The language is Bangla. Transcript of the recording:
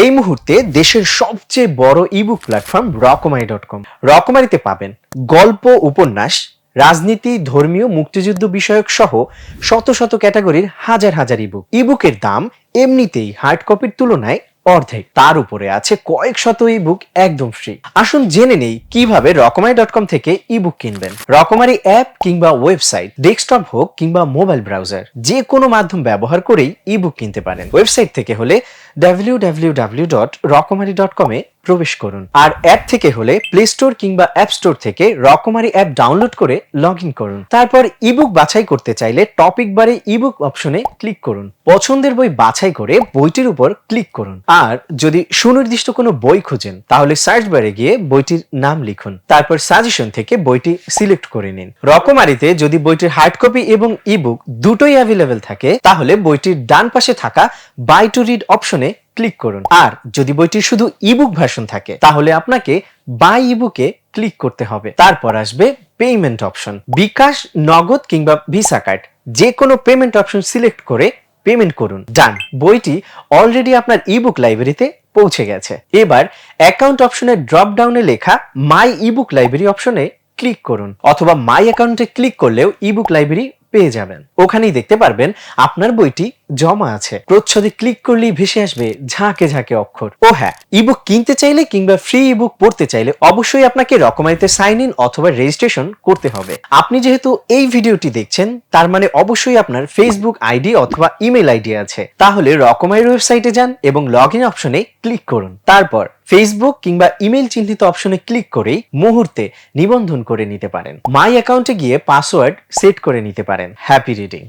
এই মুহূর্তে দেশের সবচেয়ে বড় ইবুক প্ল্যাটফর্ম রকমারি.কম। রকমারিতে পাবেন গল্প, উপন্যাস, রাজনীতি, ধর্মীয়, মুক্তিযুদ্ধ বিষয়ক সহ শত শত ক্যাটাগরির হাজার হাজার ইবুক। ইবুকের দাম এমনিতেই হার্ড কপির তুলনায় অর্ধেক, তার উপরে আছে কয়েক শত ইবুক একদম ফ্রি। আসুন জেনে নেই কিভাবে রকমারি.কম থেকে ইবুক কিনবেন। রকমারি অ্যাপ কিংবা ওয়েবসাইট, ডেস্কটপ হোক কিংবা মোবাইল ব্রাউজার, যে কোনো মাধ্যম ব্যবহার করেই ইবুক কিনতে পারেন। ওয়েবসাইট থেকে হলে www.রকমারি.com এ প্রবেশ করুন, আর অ্যাপ থেকে হলে প্লে স্টোর কিংবা অ্যাপ স্টোর থেকে রকমারি অ্যাপ ডাউনলোড করে লগ ইন করুন। তারপর ইবুক বাছাই করতে চাইলে টপিক বারে ইবুক অপশনে ক্লিক করুন। পছন্দের বই বাছাই করে বইটির উপর ক্লিক করুন। আর যদি সুনির্দিষ্ট কোনো বই খুঁজেন তাহলে সার্চ বারে গিয়ে বইটির নাম লিখুন, তারপর সাজেশন থেকে বইটি সিলেক্ট করে নিন। রকমারিতে যদি বইটির হার্ড কপি এবং ইবুক দুটোই অ্যাভেলেবেল থাকে তাহলে বইটির ডান পাশে থাকা বাই টু রিড অপশনে ক্লিক করুন। আর যদি বইটির শুধু ইবুক ভার্সন থাকে তাহলে আপনাকে বাই ইবুকে ক্লিক করতে হবে। তারপর আসবে পেমেন্ট অপশন। বিকাশ, নগদ কিংবা ভিসা কার্ড, যে কোনো পেমেন্ট অপশন সিলেক্ট করে পেমেন্ট করুন। ডান, বইটি অলরেডি আপনার ইবুক লাইব্রেরিতে পৌঁছে গেছে। এবার অ্যাকাউন্ট অপশনের ড্রপ ডাউনে লেখা মাই ইবুক লাইব্রেরি অপশনে ক্লিক করুন, অথবা মাই অ্যাকাউন্টে ক্লিক করলেও ইবুক লাইব্রেরি পেয়ে যাবেন। ওখানেই দেখতে পারবেন আপনার বইটি জমা আছে। প্রচ্ছদে ক্লিক করলেই ভেসে আসবে ঝাঁকে ঝাঁকে অক্ষর। ও হ্যাঁ, ইবুক কিনতে চাইলে কিংবা ফ্রি ইবুক পড়তে চাইলে অবশ্যই আপনাকে রকমারিতে সাইন ইন অথবা রেজিস্ট্রেশন করতে হবে। আপনি যেহেতু এই ভিডিওটি দেখছেন তার মানে অবশ্যই আপনার ফেসবুক আইডি অথবা ইমেল আইডি আছে। তাহলে রকমারির ওয়েবসাইটে যান এবং লগ ইন অপশনে ক্লিক করুন। তারপর ফেসবুক কিংবা ইমেল চিহ্নিত অপশনে ক্লিক করেই মুহূর্তে নিবন্ধন করে নিতে পারেন। মাই অ্যাকাউন্টে গিয়ে পাসওয়ার্ড সেট করে নিতে পারেন। Happy reading.